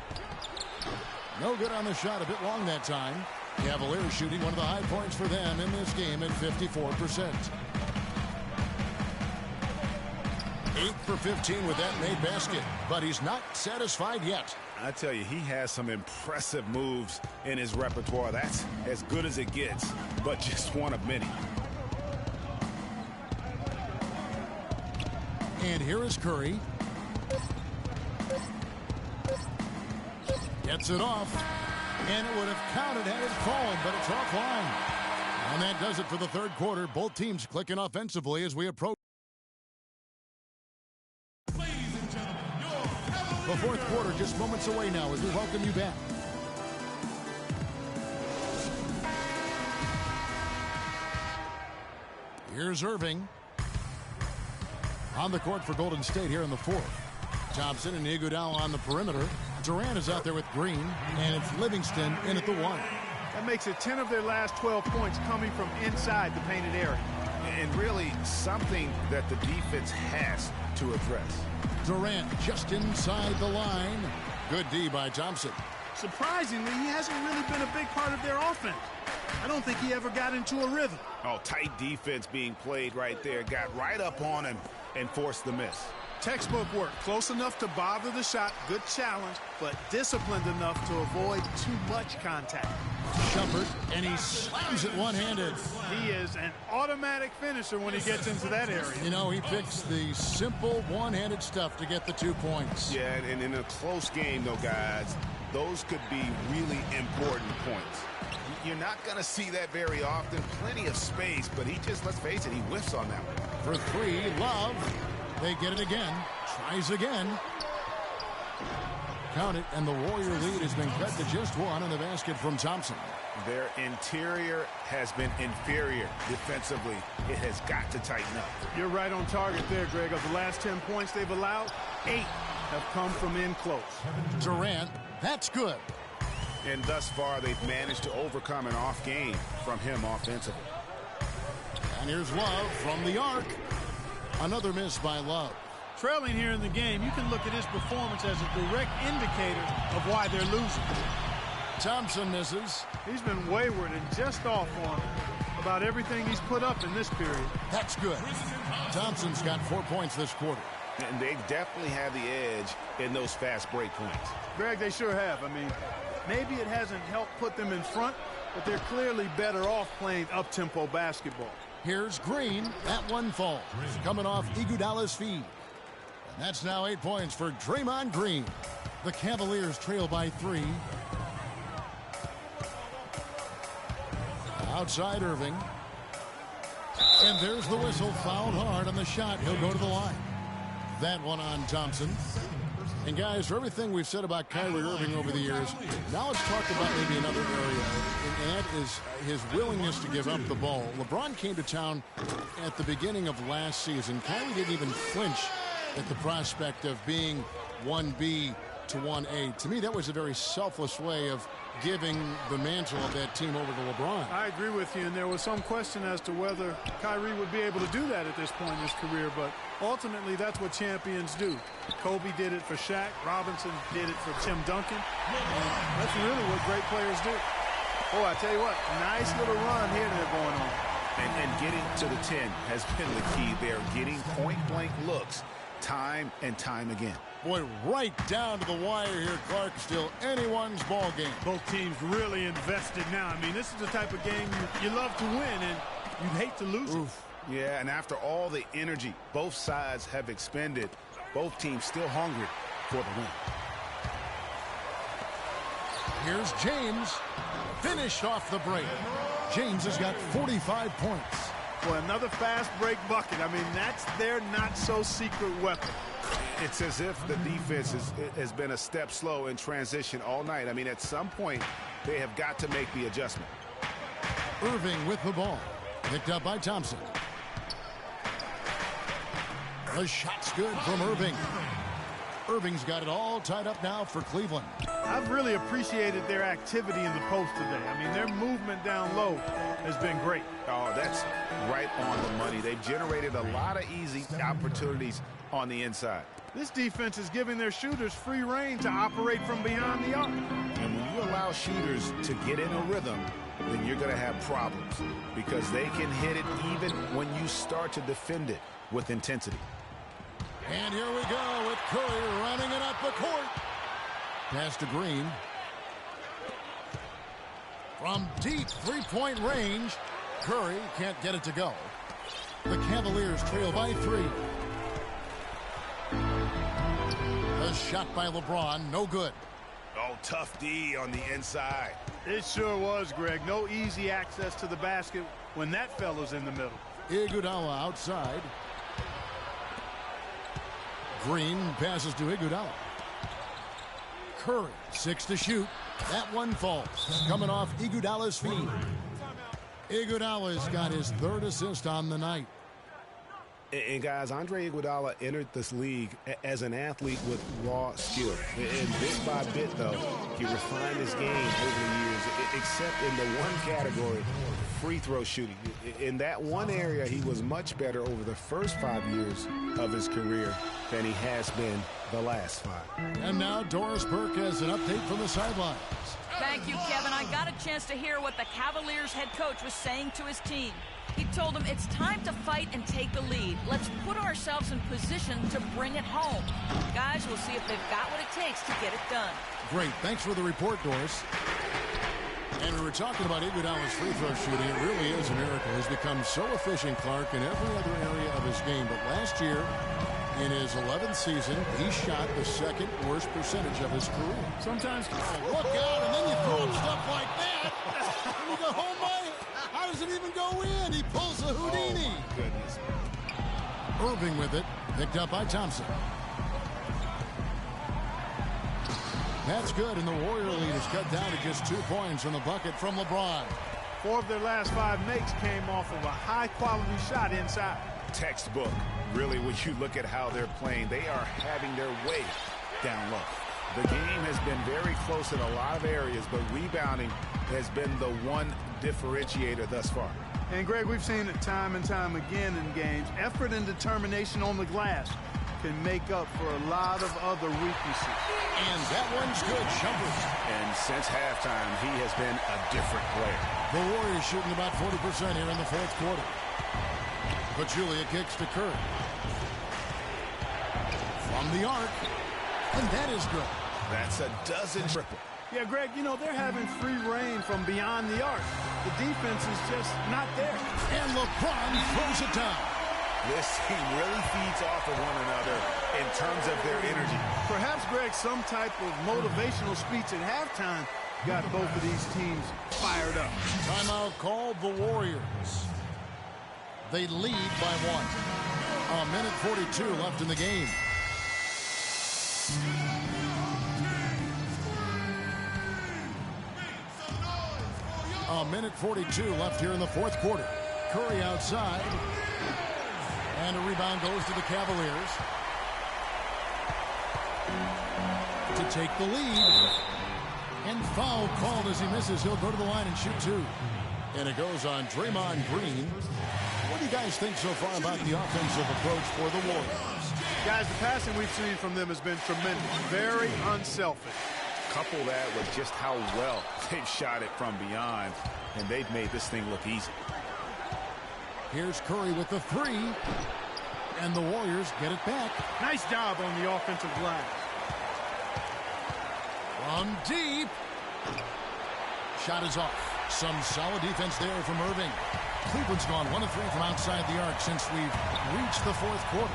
Speaker 2: No good on the shot, a bit long that time. Cavaliers shooting one of the high points for them in this game at 54%. 8 for 15 with that made basket, but he's not satisfied yet.
Speaker 5: I tell you, he has some impressive moves in his repertoire. That's as good as it gets, but just one of many.
Speaker 2: And here is Curry. Gets it off, and it would have counted had it fallen, but it's offline. And that does it for the 3rd quarter. Both teams clicking offensively as we approach the 4th quarter, just moments away now as we welcome you back. Here's Irving on the court for Golden State here in the 4th. Thompson and Iguodala on the perimeter. Durant is out there with Green, and it's Livingston in at the 1.
Speaker 6: That makes it 10 of their last 12 points coming from inside the painted area.
Speaker 5: And really something that the defense has to address.
Speaker 2: Durant just inside the line. Good D by Thompson.
Speaker 6: Surprisingly, he hasn't really been a big part of their offense. I don't think he ever got into a rhythm.
Speaker 5: Oh, tight defense being played right there. Got right up on him and forced the miss.
Speaker 6: Textbook work. Close enough to bother the shot. Good challenge, but disciplined enough to avoid too much contact.
Speaker 2: Shumpert, and he slams it one-handed.
Speaker 6: He is an automatic finisher when he gets into that area.
Speaker 2: You know, he picks the simple one-handed stuff to get the 2 points.
Speaker 5: Yeah, and in a close game, though, guys, those could be really important points. You're not going to see that very often. Plenty of space, but he just, let's face it, he whiffs on that one.
Speaker 2: For 3, Love. They get it again. Tries again. Count it, and the Warrior lead has been cut to just 1 on the basket from Thompson.
Speaker 5: Their interior has been inferior defensively. It has got to tighten up.
Speaker 6: You're right on target there, Greg. Of the last 10 points they've allowed, 8 have come from in close.
Speaker 2: Durant, that's good.
Speaker 5: And thus far, they've managed to overcome an off game from him offensively.
Speaker 2: And here's Love from the arc. Another miss by Love.
Speaker 6: Trailing here in the game, you can look at his performance as a direct indicator of why they're losing.
Speaker 2: Thompson misses.
Speaker 6: He's been wayward and just off on about everything he's put up in this period.
Speaker 2: That's good. Thompson's got 4 points this quarter.
Speaker 5: And they definitely have the edge in those fast break points.
Speaker 6: Greg, they sure have. I mean, maybe it hasn't helped put them in front, but they're clearly better off playing up-tempo basketball.
Speaker 2: Here's Green. That one falls. Coming off Iguodala's feed. And that's now 8 points for Draymond Green. The Cavaliers trail by 3. Outside Irving. And there's the whistle. Fouled hard on the shot. He'll go to the line. That one on Thompson. And guys, for everything we've said about Kyrie Irving over the years, now let's talk about maybe another area, and that is his willingness to give up the ball. LeBron came to town at the beginning of last season. Kyrie didn't even flinch at the prospect of being 1B to 1A. To me, that was a very selfless way of giving the mantle of that team over to LeBron.
Speaker 6: I agree with you, and there was some question as to whether Kyrie would be able to do that at this point in his career, but ultimately that's what champions do. Kobe did it for Shaq. Robinson did it for Tim Duncan. And that's really what great players do. Oh, I tell you what, nice little run here they're going on.
Speaker 5: And getting to the 10 has been the key there. Getting point-blank looks time and time again.
Speaker 2: Boy, right down to the wire here, Clark. Still anyone's ball game.
Speaker 6: Both teams really invested now. I mean, this is the type of game you love to win, and you'd hate to lose it.
Speaker 5: Yeah, and after all the energy both sides have expended, both teams still hungry for the win.
Speaker 2: Here's James. Finished off the break. James has got 45 points.
Speaker 6: Boy, another fast break bucket. I mean, that's their not-so-secret weapon.
Speaker 5: It's as if the defense has been a step slow in transition all night. I mean, at some point, they have got to make the adjustment.
Speaker 2: Irving with the ball. Picked up by Thompson. The shot's good from Irving. Irving's got it all tied up now for Cleveland.
Speaker 6: I've really appreciated their activity in the post today. I mean, their movement down low has been great.
Speaker 5: Oh, that's right on the money. They've generated a lot of easy opportunities on the inside.
Speaker 6: This defense is giving their shooters free rein to operate from behind the arc.
Speaker 5: And when you allow shooters to get in a rhythm, then you're going to have problems because they can hit it even when you start to defend it with intensity.
Speaker 2: And here we go with Curry running it up the court. Pass to Green. From deep three-point range, Curry can't get it to go. The Cavaliers trail by 3. A shot by LeBron, no good.
Speaker 5: Oh, tough D on the inside.
Speaker 6: It sure was, Greg. No easy access to the basket when that fella's in the middle.
Speaker 2: Iguodala outside. Green passes to Iguodala. Curry, 6 to shoot. That one falls. Coming off Iguodala's feet. Iguodala's got his 3rd assist on the night.
Speaker 5: And guys, Andre Iguodala entered this league as an athlete with raw skill. And bit by bit, though, he refined his game over the years, except in the one category, free throw shooting. In that one area, he was much better over the first 5 years of his career than he has been the last 5.
Speaker 2: And now Doris Burke has an update from the sidelines.
Speaker 8: Thank you, Kevin. I got a chance to hear what the Cavaliers head coach was saying to his team. He told them it's time to fight and take the lead. Let's put ourselves in position to bring it home. Guys, we'll see if they've got what it takes to get it done.
Speaker 2: Great. Thanks for the report, Doris. And we were talking about Iguodala's free throw shooting. It really is a miracle. He's become so efficient, Clark, in every other area of his game. But last year, in his 11th season, he shot the 2nd worst percentage of his career.
Speaker 6: Sometimes,
Speaker 2: look out, and then you throw him stuff like that. And you go, oh my, how does it even go in? He pulls a Houdini.
Speaker 5: Oh, my goodness.
Speaker 2: Irving with it, picked up by Thompson. That's good, and the Warrior lead is cut down to just 2 points on the bucket from LeBron.
Speaker 6: 4 of their last 5 makes came off of a high-quality shot inside.
Speaker 5: Textbook. Really, when you look at how they're playing, they are having their way down low. The game has been very close in a lot of areas, but rebounding has been the one differentiator thus far.
Speaker 6: And, Greg, we've seen it time and time again in games. Effort and determination on the glass can make up for a lot of other weaknesses.
Speaker 2: And that one's good. Shumpert.
Speaker 5: And since halftime, he has been a different player.
Speaker 2: The Warriors shooting about 40% here in the fourth quarter. Pachulia kicks to Curry. From the arc. And that is good.
Speaker 5: That's a dozen triple.
Speaker 6: Yeah, Greg, you know, they're having free reign from beyond the arc. The defense is just not there.
Speaker 2: And LeBron throws it down.
Speaker 5: This team really feeds off of one another in terms of their energy.
Speaker 6: Perhaps, Greg, some type of motivational speech at halftime got both of these teams fired up.
Speaker 2: Timeout called the Warriors. They lead by 1. A minute 42 left in the game. A minute 42 left here in the fourth quarter. Curry outside. And a rebound goes to the Cavaliers. To take the lead. And foul called as he misses. He'll go to the line and shoot 2. And it goes on Draymond Green. What do you guys think so far about the offensive approach for the Warriors?
Speaker 6: Guys, the passing we've seen from them has been tremendous. Very unselfish.
Speaker 5: Couple that with just how well they've shot it from beyond, and they've made this thing look easy.
Speaker 2: Here's Curry with the 3. And the Warriors get it back.
Speaker 6: Nice job on the offensive glass.
Speaker 2: From deep. Shot is off. Some solid defense there from Irving. Cleveland's gone 1 of 3 from outside the arc since we've reached the fourth quarter.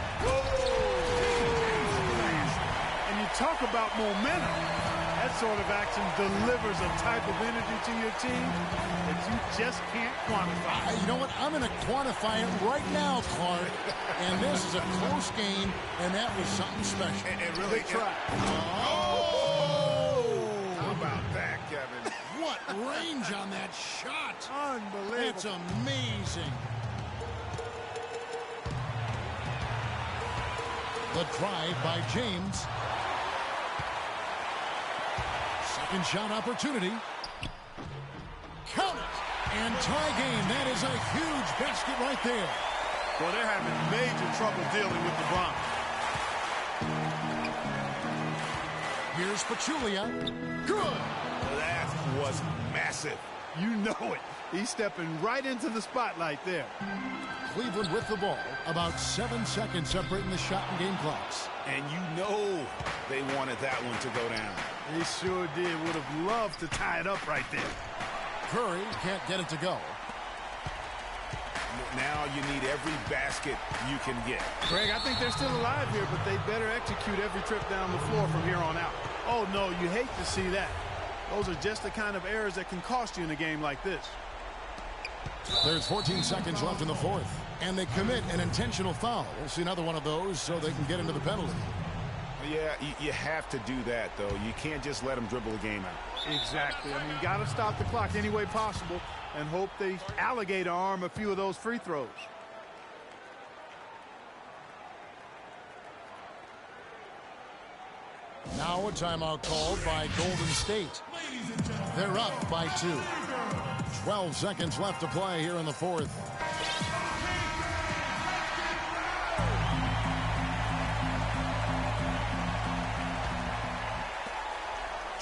Speaker 6: And you talk about momentum. That sort of action delivers a type of energy to your team that you just can't quantify.
Speaker 2: You know what? I'm going to quantify it right now, Clark. And this is a close game, and that was something special.
Speaker 5: And really,
Speaker 6: good try.
Speaker 5: How about that, Kevin?
Speaker 2: What range on that shot.
Speaker 6: Unbelievable.
Speaker 2: It's amazing. The drive by James. Second shot opportunity. Count it. And tie game. That is a huge basket right there.
Speaker 6: Well, they're having major trouble dealing with LeBron.
Speaker 2: Here's Pachulia. Good.
Speaker 5: That was massive.
Speaker 6: You know it. He's stepping right into the spotlight there.
Speaker 2: Cleveland with the ball. About 7 seconds separating the shot and game clocks.
Speaker 5: And you know they wanted that one to go down.
Speaker 6: They sure did. Would have loved to tie it up right there.
Speaker 2: Curry can't get it to go.
Speaker 5: Now you need every basket you can get.
Speaker 6: Greg, I think they're still alive here, but they better execute every trip down the floor from here on out. Oh, no, you hate to see that. Those are just the kind of errors that can cost you in a game like this.
Speaker 2: There's 14 seconds left in the fourth, and they commit an intentional foul. We'll see another one of those so they can get into the penalty.
Speaker 5: Yeah, you have to do that, though. You can't just let them dribble the game out.
Speaker 6: Exactly. I mean, you got to stop the clock any way possible and hope they alligator arm a few of those free throws.
Speaker 2: Now a timeout called by Golden State. They're up by 2. 12 seconds left to play here in the fourth.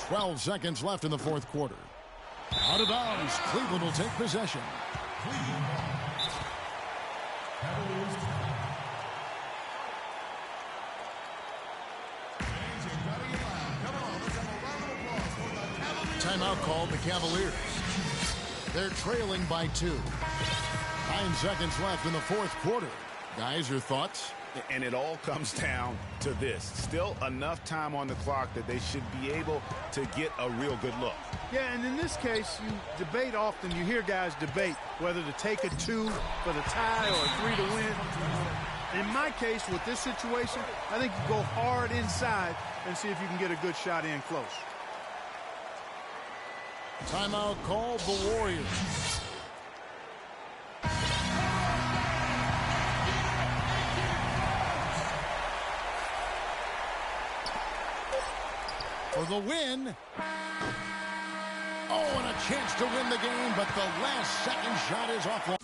Speaker 2: Twelve seconds left in the fourth quarter. Out of bounds. Cleveland will take possession. Timeout called the Cavaliers. They're trailing by 2. 9 seconds left in the fourth quarter. Guys, your thoughts?
Speaker 5: And it all comes down to this. Still enough time on the clock that they should be able to get a real good look.
Speaker 6: Yeah, and in this case, you debate often. You hear guys debate whether to take a 2 for the tie or a 3 to win. In my case, with this situation, I think you go hard inside and see if you can get a good shot in close.
Speaker 2: Timeout called the Warriors. for the win. Oh, and a chance to win the game, but the last second shot is off.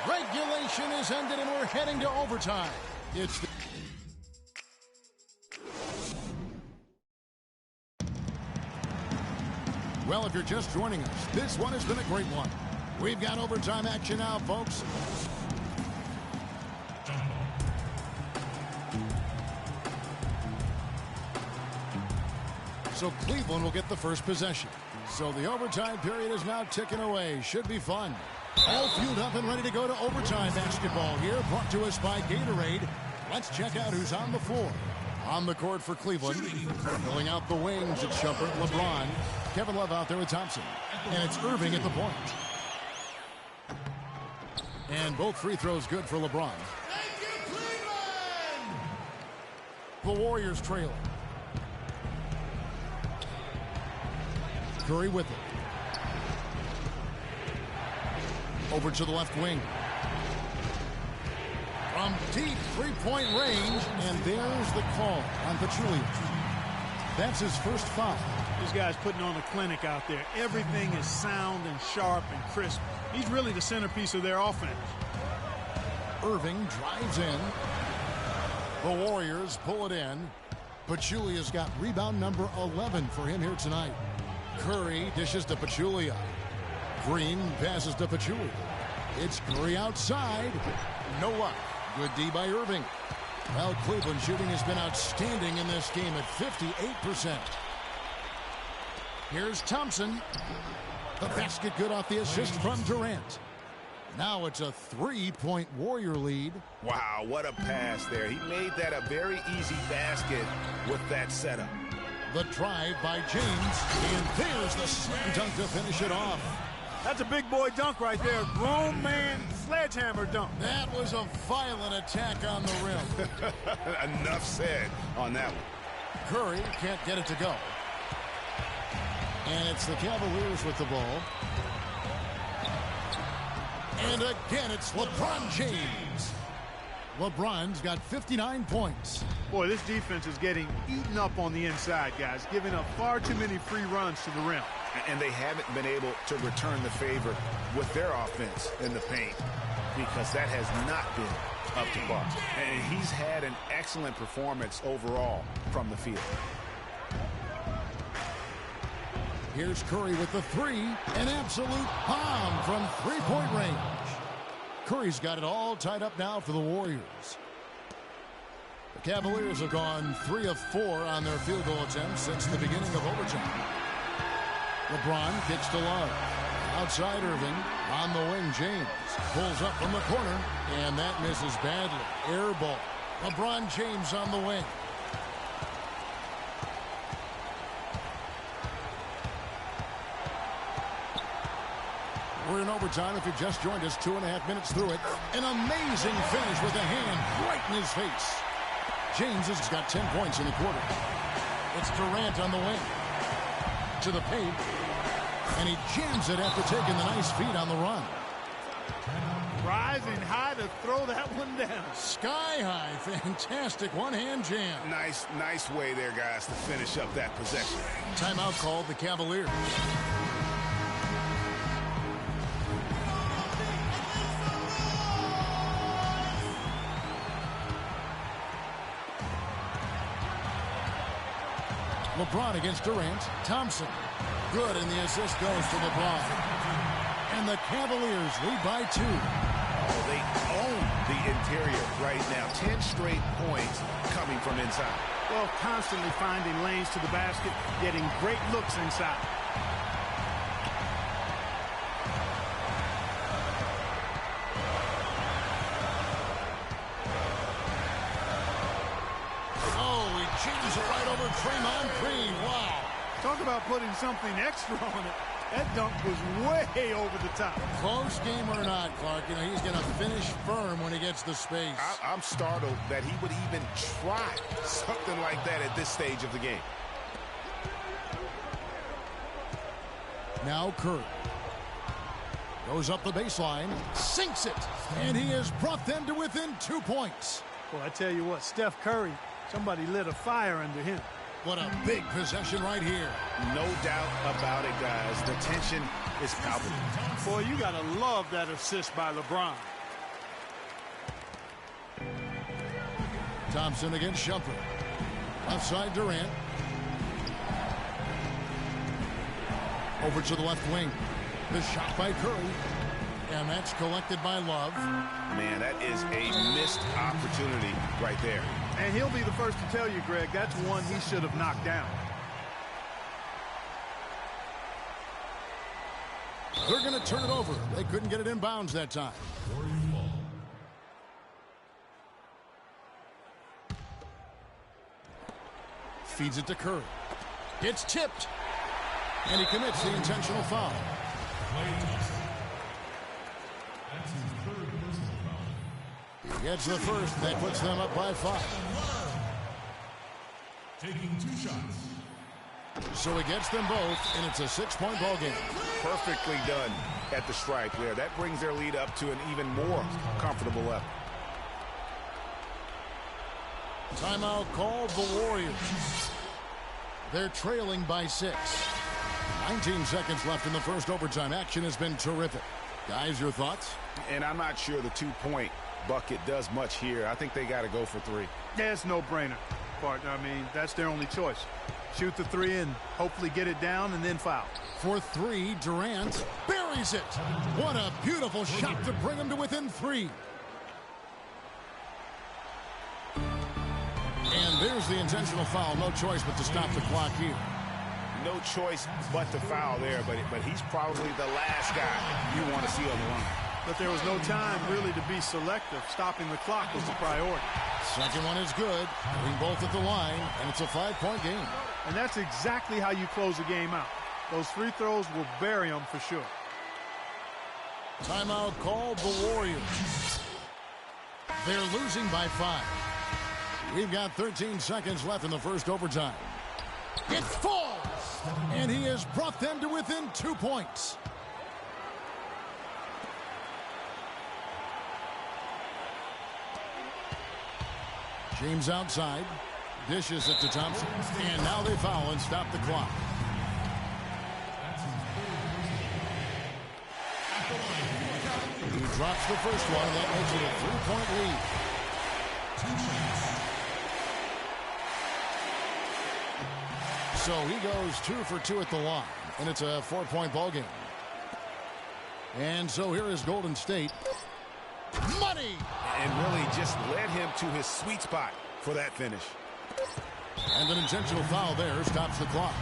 Speaker 2: Regulation is ended and we're heading to overtime. It's the well, if you're just joining us, this one has been a great one. We've got overtime action now, folks. So Cleveland will get the first possession. So the overtime period is now ticking away. Should be fun. All fueled up and ready to go to overtime basketball here, brought to us by Gatorade. Let's check out who's on the floor. On the court for Cleveland, filling out the wings, it's Shumpert, LeBron, Kevin Love out there with Thompson, and it's Irving at the point. And both free throws good for LeBron.
Speaker 1: Thank you, Cleveland!
Speaker 2: The Warriors trailing. Curry with it. Over to the left wing. From deep three-point range, and there's the call on Pachulia. That's his first foul.
Speaker 6: This guy's putting on a clinic out there. Everything is sound and sharp and crisp. He's really the centerpiece of their offense.
Speaker 2: Irving drives in. The Warriors pull it in. Pachulia's got rebound number 11 for him here tonight. Curry dishes to Pachulia. Green passes to Pachulia. It's Curry outside. No luck. Good D by Irving. Well, Cleveland shooting has been outstanding in this game at 58%. Here's Thompson. The basket good off the assist from Durant. Now it's a 3-point Warrior lead.
Speaker 5: Wow, what a pass there. He made that a very easy basket with that setup.
Speaker 2: The drive by James, and there's the slam dunk to finish it off.
Speaker 6: That's a big boy dunk right there. Grown man sledgehammer dunk.
Speaker 2: That was a violent attack on the rim.
Speaker 5: Enough said on that one.
Speaker 2: Curry can't get it to go. And it's the Cavaliers with the ball. And again, it's LeBron James. LeBron's got 59 points.
Speaker 6: Boy, this defense is getting eaten up on the inside, guys, giving up far too many free runs to the rim.
Speaker 5: And they haven't been able to return the favor with their offense in the paint because that has not been up to par. And he's had an excellent performance overall from the field.
Speaker 2: Here's Curry with the three. An absolute bomb from three-point range. Curry's got it all tied up now for the Warriors. The Cavaliers have gone 3 of 4 on their field goal attempts since the beginning of overtime. LeBron kicks to Love. Outside Irving. On the wing, James. Pulls up from the corner. And that misses badly. Air ball. LeBron James on the wing. We're in overtime. If you just joined us, 2.5 minutes through it. An amazing finish with a hand right in his face. James has got 10 points in the quarter. It's Durant on the wing. To the paint. And he jams it after taking the nice feed on the run.
Speaker 6: Rising high to throw that one down.
Speaker 2: Sky high. Fantastic one-hand jam.
Speaker 5: Nice way there, guys, to finish up that possession.
Speaker 2: Timeout called the Cavaliers. LeBron against Durant. Thompson. Good, and the assist goes to LeBron. And the Cavaliers lead by 2.
Speaker 5: Oh, they own the interior right now. 10 straight points coming from inside.
Speaker 6: Well, constantly finding lanes to the basket, getting great looks inside.
Speaker 2: Draymond Green, wow.
Speaker 6: Talk about putting something extra on it. That dunk was way over the top.
Speaker 2: Close game or not, Clark, you know, he's going to finish firm when he gets the space.
Speaker 5: I'm startled that he would even try something like that at this stage of the game.
Speaker 2: Now Curry. Goes up the baseline, sinks it, and he has brought them to within 2 points.
Speaker 6: Well, I tell you what, Steph Curry, somebody lit a fire under him.
Speaker 2: What a big possession right here.
Speaker 5: No doubt about it, guys. The tension is palpable.
Speaker 6: Boy, you got to love that assist by LeBron.
Speaker 2: Thompson against Shumpert. Outside Durant. Over to the left wing. The shot by Curry. And that's collected by Love.
Speaker 5: Man, that is a missed opportunity right there.
Speaker 6: And he'll be the first to tell you, Greg, that's one he should have knocked down.
Speaker 2: They're going to turn it over. They couldn't get it in bounds that time. Feeds it to Curry. It's tipped. And he commits the intentional foul. He gets the first. That puts them up by 5.
Speaker 1: Taking 2 shots.
Speaker 2: So he gets them both, and it's a 6-point ball game.
Speaker 5: Perfectly done at the stripe there. That brings their lead up to an even more comfortable level.
Speaker 2: Timeout called the Warriors. They're trailing by 6. 19 seconds left in the first overtime. Action has been terrific. Guys, your thoughts?
Speaker 5: And I'm not sure the 2-point bucket does much here. I think they got to go for 3.
Speaker 6: Yeah, it's no-brainer, partner. I mean, that's their only choice. Shoot the 3 and hopefully get it down and then foul.
Speaker 2: For 3, Durant buries it. What a beautiful shot to bring him to within 3. And there's the intentional foul. No choice but to stop the clock here.
Speaker 5: No choice but to foul there, but he's probably the last guy you want to see on the line.
Speaker 6: But there was no time really to be selective. Stopping the clock was the priority.
Speaker 2: Second one is good. Putting both at the line, and it's a 5-point game.
Speaker 6: And that's exactly how you close a game out. Those free throws will bury them for sure.
Speaker 2: Timeout called the Warriors. They're losing by 5. We've got 13 seconds left in the first overtime. It falls, and he has brought them to within 2 points. James outside, dishes it to Thompson, and now they foul and stop the clock. He drops the first one, and that makes it a 3-point lead. So he goes 2 for 2 at the line, and it's a 4-point ball game. And so here is Golden State. Money!
Speaker 5: And really just led him to his sweet spot for that finish.
Speaker 2: And an intentional foul there stops the clock.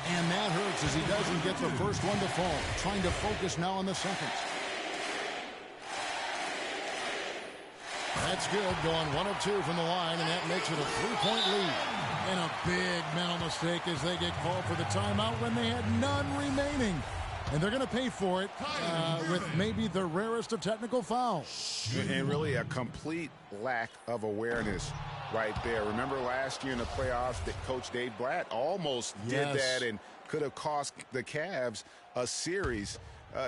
Speaker 2: And that hurts as he doesn't get the first one to fall. Trying to focus now on the second. That's good, going 1 of 2 from the line, and that makes it a 3-point lead. And a big mental mistake as they get called for the timeout when they had none remaining. And they're going to pay for it with maybe the rarest of technical fouls.
Speaker 5: And really a complete lack of awareness right there. Remember last year in the playoffs that Coach Dave Blatt almost did that and could have cost the Cavs a series.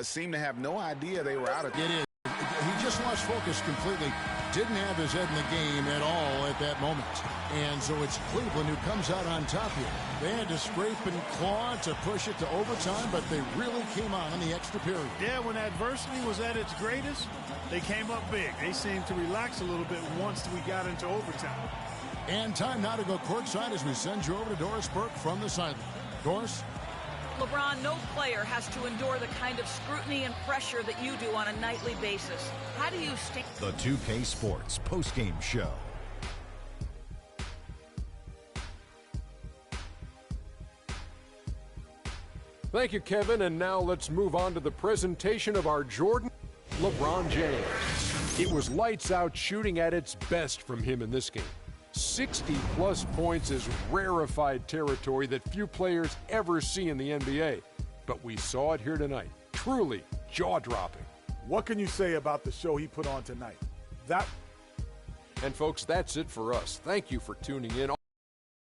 Speaker 5: Seemed to have no idea they were out of it.
Speaker 2: It is. He just lost focus completely. Didn't have his head in the game at all at that moment. And so it's Cleveland who comes out on top here. They had to scrape and claw to push it to overtime, but they really came on in the extra period.
Speaker 6: Yeah, when adversity was at its greatest, they came up big. They seemed to relax a little bit once we got into overtime.
Speaker 2: And time now to go courtside as we send you over to Doris Burke from the sideline. Doris?
Speaker 8: LeBron, no player has to endure the kind of scrutiny and pressure that you do on a nightly basis. How do you stay?
Speaker 9: The 2K Sports postgame show.
Speaker 10: Thank you, Kevin. And now let's move on to the presentation of our Jordan, LeBron James. It was lights out shooting at its best from him in this game. 60-plus points is rarefied territory that few players ever see in the NBA. But we saw it here tonight. Truly jaw-dropping.
Speaker 11: What can you say about the show he put on tonight?
Speaker 10: And folks, that's it for us. Thank you for tuning in.